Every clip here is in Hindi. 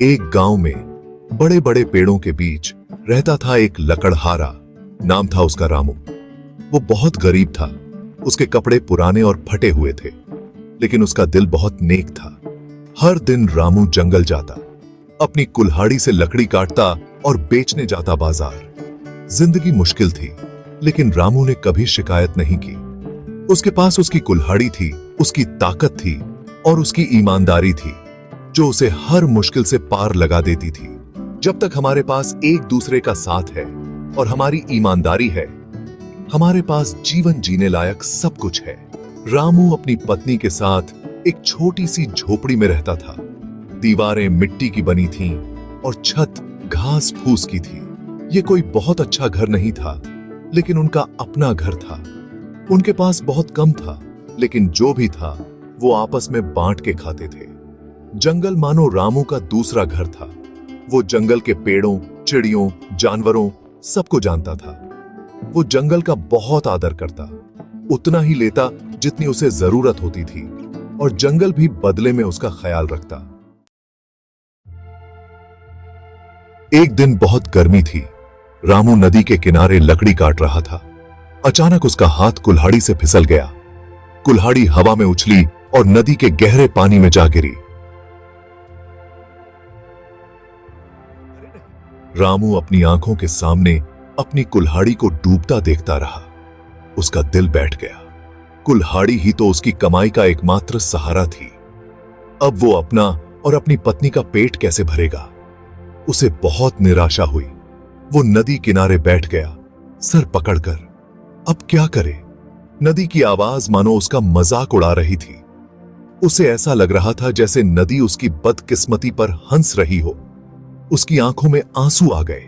एक गांव में बड़े बड़े पेड़ों के बीच रहता था एक लकड़हारा। नाम था उसका रामू। वो बहुत गरीब था। उसके कपड़े पुराने और फटे हुए थे, लेकिन उसका दिल बहुत नेक था। हर दिन रामू जंगल जाता, अपनी कुल्हाड़ी से लकड़ी काटता और बेचने जाता बाजार। जिंदगी मुश्किल थी, लेकिन रामू ने कभी शिकायत नहीं की। उसके पास उसकी कुल्हाड़ी थी, उसकी ताकत थी और उसकी ईमानदारी थी, जो उसे हर मुश्किल से पार लगा देती थी। जब तक हमारे पास एक दूसरे का साथ है और हमारी ईमानदारी है, हमारे पास जीवन जीने लायक सब कुछ है। रामू अपनी पत्नी के साथ एक छोटी सी झोपड़ी में रहता था। दीवारें मिट्टी की बनी थीं और छत घास फूस की थी। ये कोई बहुत अच्छा घर नहीं था, लेकिन उनका अपना घर था। उनके पास बहुत कम था, लेकिन जो भी था वो आपस में बांट के खाते थे। जंगल मानो रामू का दूसरा घर था। वो जंगल के पेड़ों, चिड़ियों, जानवरों सबको जानता था। वो जंगल का बहुत आदर करता, उतना ही लेता जितनी उसे जरूरत होती थी, और जंगल भी बदले में उसका ख्याल रखता। एक दिन बहुत गर्मी थी। रामू नदी के किनारे लकड़ी काट रहा था। अचानक उसका हाथ कुल्हाड़ी से फिसल गया। कुल्हाड़ी हवा में उछली और नदी के गहरे पानी में जा गिरी। रामू अपनी आंखों के सामने अपनी कुल्हाड़ी को डूबता देखता रहा। उसका दिल बैठ गया। कुल्हाड़ी ही तो उसकी कमाई का एकमात्र सहारा थी। अब वो अपना और अपनी पत्नी का पेट कैसे भरेगा? उसे बहुत निराशा हुई। वो नदी किनारे बैठ गया, सर पकड़कर। अब क्या करे? नदी की आवाज मानो उसका मजाक उड़ा रही थी। उसे ऐसा लग रहा था जैसे नदी उसकी बदकिस्मती पर हंस रही हो। उसकी आंखों में आंसू आ गए।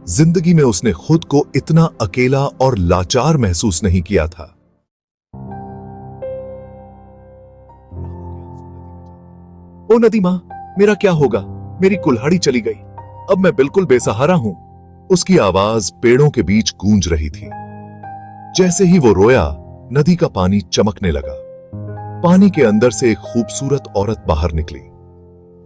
जिंदगी में उसने खुद को इतना अकेला और लाचार महसूस नहीं किया था। ओ नदी मां, मेरा क्या होगा? मेरी कुल्हाड़ी चली गई। अब मैं बिल्कुल बेसहारा हूं। उसकी आवाज पेड़ों के बीच गूंज रही थी। जैसे ही वो रोया, नदी का पानी चमकने लगा। पानी के अंदर से एक खूबसूरत औरत बाहर निकली।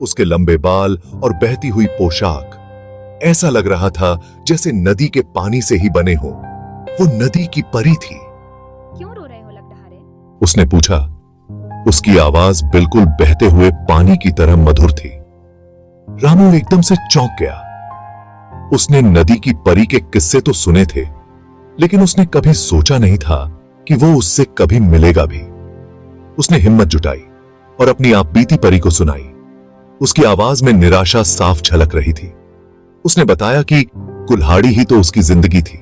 उसके लंबे बाल और बहती हुई पोशाक, ऐसा लग रहा था जैसे नदी के पानी से ही बने हो। वो नदी की परी थी। क्यों रो रहे हो लकड़हारे? उसने पूछा। उसकी आवाज बिल्कुल बहते हुए पानी की तरह मधुर थी। रामू एकदम से चौंक गया। उसने नदी की परी के किस्से तो सुने थे, लेकिन उसने कभी सोचा नहीं था कि वो उससे कभी मिलेगा भी। उसने हिम्मत जुटाई और अपनी आपबीती परी को सुनाई। उसकी आवाज में निराशा साफ झलक रही थी। उसने बताया कि कुल्हाड़ी ही तो उसकी जिंदगी थी,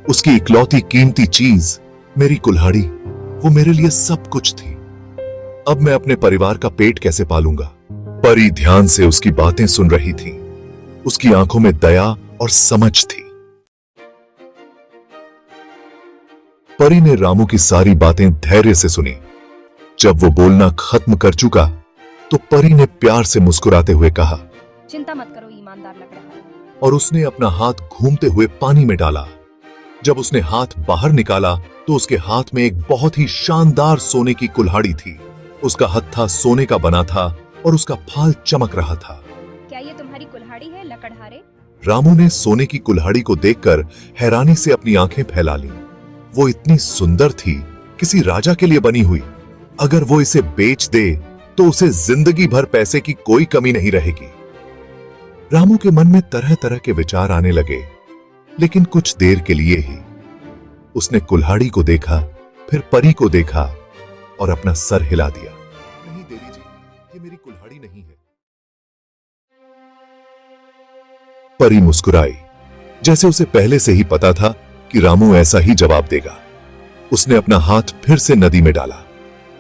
उसकी इकलौती कीमती चीज। मेरी कुल्हाड़ी, वो मेरे लिए सब कुछ थी। अब मैं अपने परिवार का पेट कैसे पालूंगा? परी ध्यान से उसकी बातें सुन रही थी। उसकी आंखों में दया और समझ थी। परी ने रामू की सारी बातें धैर्य से सुनी। जब वो बोलना खत्म कर चुका, तो परी ने प्यार से मुस्कुराते हुए कहा, चिंता मत करो ईमानदार लकड़हारे। और उसने अपना हाथ घूमते हुए पानी में डाला। जब उसने हाथ बाहर निकाला, तो उसके हाथ में एक बहुत ही शानदार सोने की कुल्हाड़ी थी। उसका हत्था सोने का बना था और उसका फाल चमक रहा था। क्या ये तुम्हारी कुल्हाड़ी है लकड़हारे? रामू ने सोने की कुल्हाड़ी को देखकर हैरानी से अपनी आंखें फैला लीं। वो इतनी सुंदर थी, किसी राजा के लिए बनी हुई। अगर वो इसे बेच दे तो उसे जिंदगी भर पैसे की कोई कमी नहीं रहेगी। रामू के मन में तरह तरह के विचार आने लगे, लेकिन कुछ देर के लिए ही। उसने कुल्हाड़ी को देखा, फिर परी को देखा और अपना सर हिला दिया। नहीं देवी जी, ये मेरी कुल्हाड़ी नहीं है। परी मुस्कुराई, जैसे उसे पहले से ही पता था कि रामू ऐसा ही जवाब देगा। उसने अपना हाथ फिर से नदी में डाला।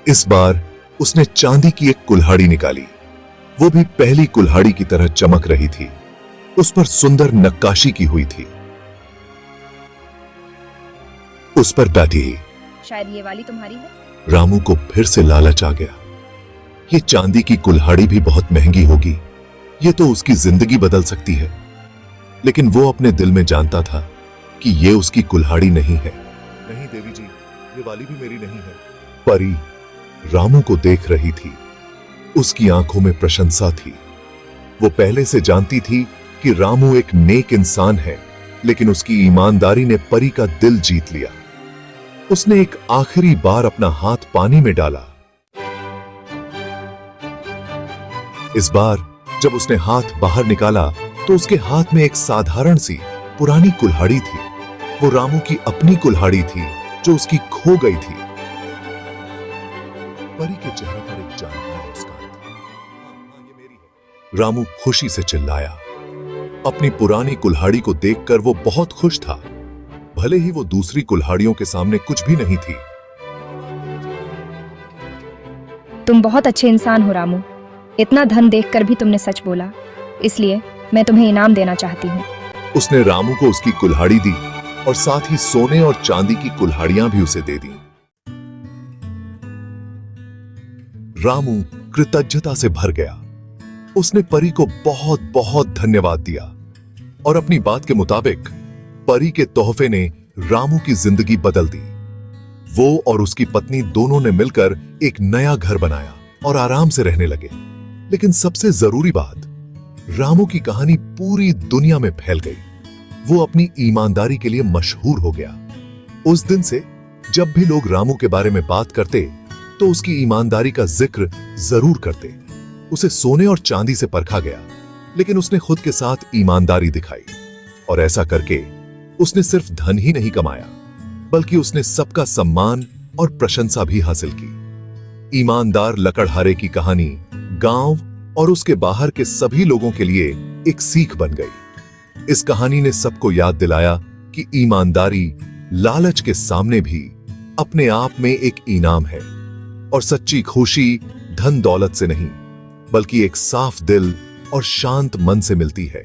इस बार उसने चांदी की एक कुल्हाड़ी निकाली। वो भी पहली कुल्हाड़ी की तरह चमक रही थी। उस पर सुंदर नक्काशी की हुई थी। उस पर बैठी ही शायद ये वाली तुम्हारी है। रामू को फिर से लालच आ गया। ये चांदी की कुल्हाड़ी भी बहुत महंगी होगी। ये तो उसकी जिंदगी बदल सकती है। लेकिन वो अपने दिल में जानता था कि ये उसकी कुल्हाड़ी नहीं है। नहीं देवी जी, ये वाली भी मेरी नहीं है। परी रामू को देख रही थी। उसकी आंखों में प्रशंसा थी। वो पहले से जानती थी कि रामू एक नेक इंसान है, लेकिन उसकी ईमानदारी ने परी का दिल जीत लिया। उसने एक आखिरी बार अपना हाथ पानी में डाला। इस बार जब उसने हाथ बाहर निकाला तो उसके हाथ में एक साधारण सी पुरानी कुल्हाड़ी थी। वो रामू की अपनी कुल्हाड़ी थी जो उसकी खो गई थी। परी के चेहरे पर एक जानदार मुस्कान थी। हाँ, ये मेरी है। रामू खुशी से चिल्लाया। अपनी पुरानी कुल्हाड़ी को देखकर वो बहुत खुश था, भले ही वो दूसरी कुल्हाड़ियों के सामने कुछ भी नहीं थी। तुम बहुत अच्छे इंसान हो रामू। इतना धन देखकर भी तुमने सच बोला, इसलिए मैं तुम्हें इनाम देना चाहती हूँ। उसने रामू को उसकी कुल्हाड़ी दी और साथ ही सोने और चांदी की कुल्हाड़ियां भी उसे दे दी। रामू कृतज्ञता से भर गया। उसने परी को बहुत बहुत धन्यवाद दिया और अपनी बात के मुताबिक परी के तोहफे ने रामू की जिंदगी बदल दी। वो और उसकी पत्नी दोनों ने मिलकर एक नया घर बनाया और आराम से रहने लगे। लेकिन सबसे जरूरी बात, रामू की कहानी पूरी दुनिया में फैल गई। वो अपनी ईमानदारी के लिए मशहूर हो गया। उस दिन से जब भी लोग रामू के बारे में बात करते तो उसकी ईमानदारी का जिक्र जरूर करते। उसे सोने और चांदी से परखा गया, लेकिन उसने खुद के साथ ईमानदारी दिखाई और ऐसा करके उसने सिर्फ धन ही नहीं कमाया, बल्कि उसने सबका सम्मान और प्रशंसा भी हासिल की। ईमानदार लकड़हारे की कहानी गांव और उसके बाहर के सभी लोगों के लिए एक सीख बन गई। इस कहानी ने सबको याद दिलाया कि ईमानदारी लालच के सामने भी अपने आप में एक इनाम है और सच्ची खुशी धन दौलत से नहीं, बल्कि एक साफ दिल और शांत मन से मिलती है।